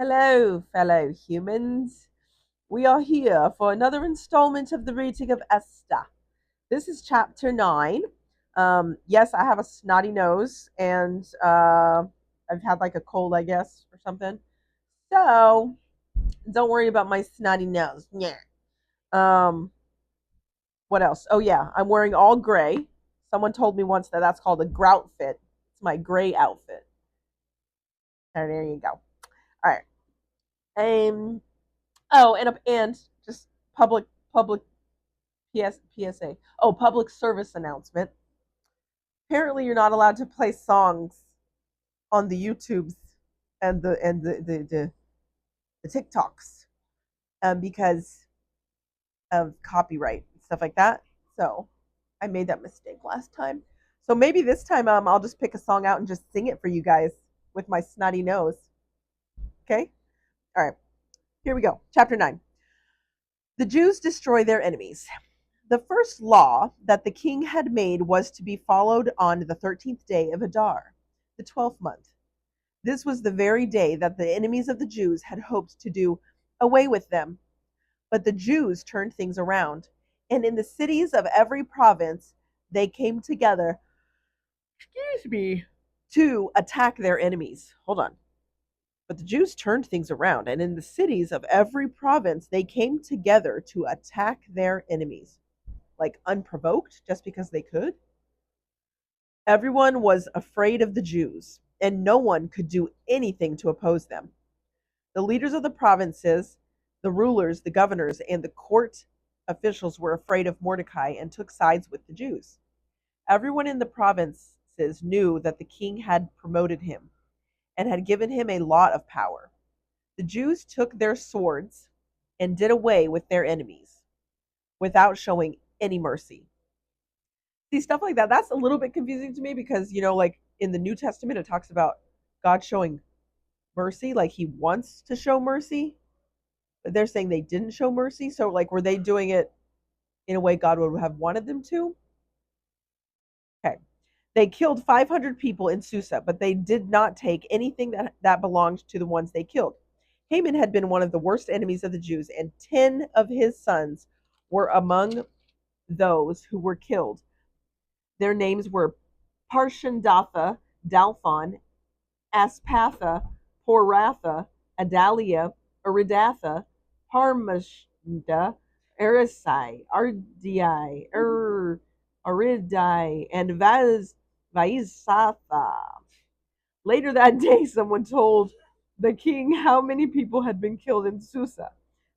Hello, fellow humans. We are here for another installment of the reading of Esther. This is chapter 9. Yes, I have a snotty nose and I've had like a cold, I guess, or something. So don't worry about my snotty nose. Yeah. Um, what else? Oh, yeah, I'm wearing all gray. Someone told me once that that's called a grout fit. It's my gray outfit. And there you go. All right. Um, oh, and just public PSA. Oh, public service announcement. Apparently, you're not allowed to play songs on the YouTubes and the TikToks because of copyright and stuff like that. So I made that mistake last time. So maybe this time I'll just pick a song out and just sing it for you guys with my snotty nose. Okay? All right. Here we go. Chapter 9. The Jews destroy their enemies. The first law that the king had made was to be followed on the 13th day of Adar, the 12th month. This was the very day that the enemies of the Jews had hoped to do away with them. But the Jews turned things around, and in the cities of every province they came together, excuse me, to attack their enemies. Hold on. But the Jews turned things around, and in the cities of every province they came together to attack their enemies. Like unprovoked, just because they could? Everyone was afraid of the Jews, and no one could do anything to oppose them. The leaders of the provinces, the rulers, the governors, and the court officials were afraid of Mordecai and took sides with the Jews. Everyone in the provinces knew that the king had promoted him and had given him a lot of power. The Jews took their swords and did away with their enemies without showing any mercy. See, stuff like that, that's a little bit confusing to me because, like in the New Testament, it talks about God showing mercy, like he wants to show mercy, but they're saying they didn't show mercy. So, like, were they doing it in a way God would have wanted them to? Okay. They killed 500 people in Susa, but they did not take anything that belonged to the ones they killed. Haman had been one of the worst enemies of the Jews, and 10 of his sons were among those who were killed. Their names were Parshandatha, Dalphon, Aspatha, Poratha, Adalia, Aridatha, Parmashda, Erisai, Ardii, Aridai, and Vaizatha. Later that day, someone told the king how many people had been killed in Susa.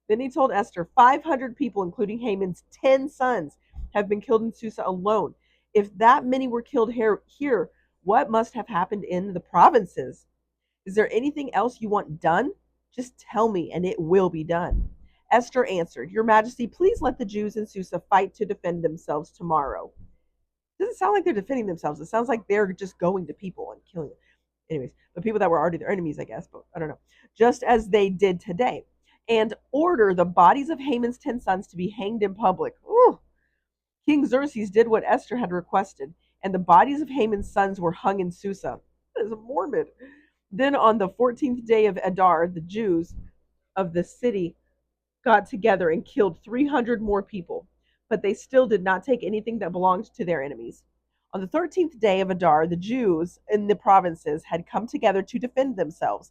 Then he told Esther, 500 people, including Haman's 10 sons, have been killed in Susa alone. If that many were killed here, what must have happened in the provinces? Is there anything else you want done? Just tell me, and it will be done. Esther answered, Your Majesty, please let the Jews in Susa fight to defend themselves tomorrow. It doesn't sound like they're defending themselves. It sounds like they're just going to people and killing them. Anyways, the people that were already their enemies, I guess, but I don't know. Just as they did today. And order the bodies of Haman's 10 sons to be hanged in public. Ooh. King Xerxes did what Esther had requested, and the bodies of Haman's sons were hung in Susa. That is morbid. Then on the 14th day of Adar, the Jews of the city got together and killed 300 more people, but they still did not take anything that belonged to their enemies. On the 13th day of Adar, the Jews in the provinces had come together to defend themselves.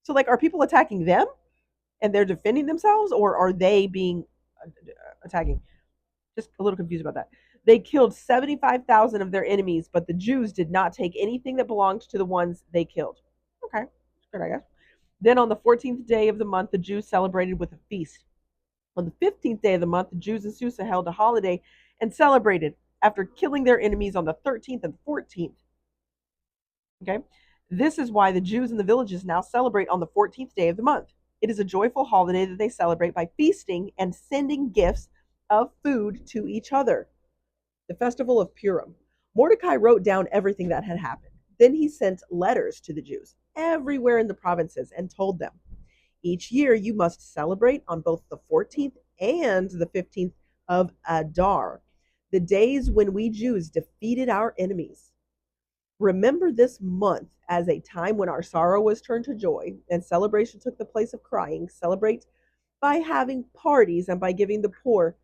So, like, are people attacking them and they're defending themselves, or are they being attacking? Just a little confused about that. They killed 75,000 of their enemies, but the Jews did not take anything that belonged to the ones they killed. Okay, good, I guess. Then on the 14th day of the month, the Jews celebrated with a feast. On the 15th day of the month, the Jews in Susa held a holiday and celebrated after killing their enemies on the 13th and 14th. Okay? This is why the Jews in the villages now celebrate on the 14th day of the month. It is a joyful holiday that they celebrate by feasting and sending gifts of food to each other. The festival of Purim. Mordecai wrote down everything that had happened. Then he sent letters to the Jews everywhere in the provinces and told them, Each year you must celebrate on both the 14th and the 15th of Adar, the days when we Jews defeated our enemies. Remember this month as a time when our sorrow was turned to joy and celebration took the place of crying. Celebrate by having parties and by giving the poor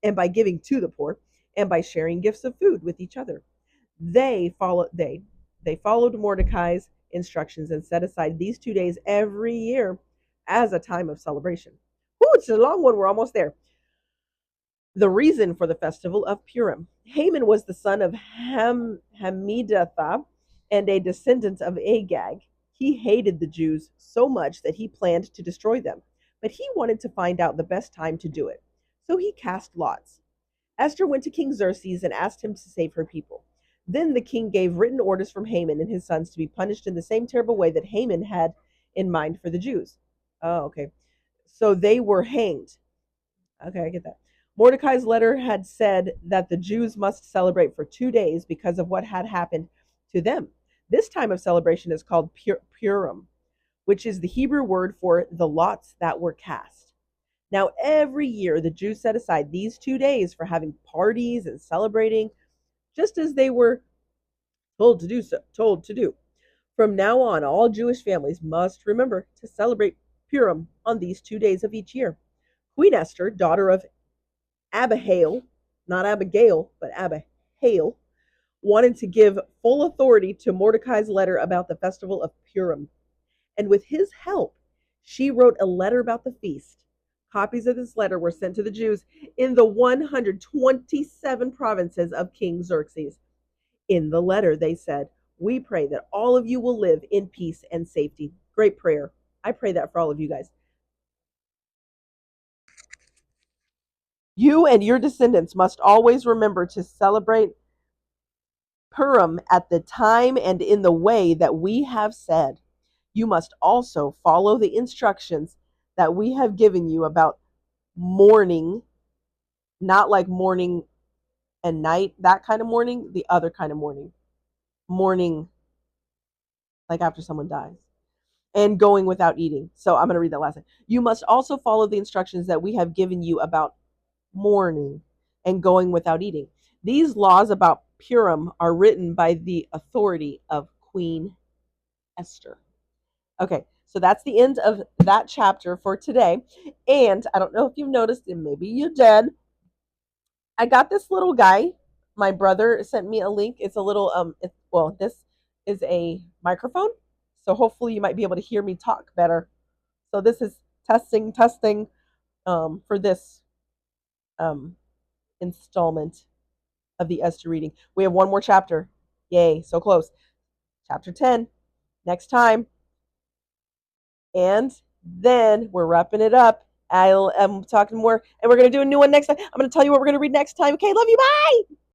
and by giving to the poor and by sharing gifts of food with each other. They followed Mordecai's instructions and set aside these 2 days every year as a time of celebration. Ooh, it's a long one. We're almost there. The reason for the festival of Purim. Haman was the son of Hammedatha and a descendant of Agag. He hated the Jews so much that he planned to destroy them, but he wanted to find out the best time to do it. So he cast lots. Esther went to King Xerxes and asked him to save her people. Then the king gave written orders from Haman and his sons to be punished in the same terrible way that Haman had in mind for the Jews. Oh, okay. So they were hanged. Okay, I get that. Mordecai's letter had said that the Jews must celebrate for 2 days because of what had happened to them. This time of celebration is called Purim, which is the Hebrew word for the lots that were cast. Now, every year, the Jews set aside these 2 days for having parties and celebrating, just as they were told to do. From now on, all Jewish families must remember to celebrate Purim on these 2 days of each year. Queen Esther, daughter of Abihail, not Abigail, but Abihail, wanted to give full authority to Mordecai's letter about the festival of Purim. And with his help, she wrote a letter about the feast. Copies of this letter were sent to the Jews in the 127 provinces of King Xerxes. In the letter, they said, "We pray that all of you will live in peace and safety." Great prayer. I pray that for all of you guys. You and your descendants must always remember to celebrate Purim at the time and in the way that we have said. You must also follow the instructions that we have given you about mourning, not like morning and night, that kind of mourning, the other kind of mourning. Mourning like after someone dies. And going without eating. So I'm going to read that last thing. You must also follow the instructions that we have given you about mourning and going without eating. These laws about Purim are written by the authority of Queen Esther. Okay, so that's the end of that chapter for today. And I don't know if you've noticed, and maybe you did, I got this little guy. My brother sent me a link. It's a little this is a microphone. So hopefully you might be able to hear me talk better. So this is testing for this um installment of the Esther reading. We have one more chapter. Yay, so close. Chapter 10 next time. And then we're wrapping it up. I'm talking more, and we're going to do a new one next time. I'm going to tell you what we're going to read next time. Okay, love you. Bye.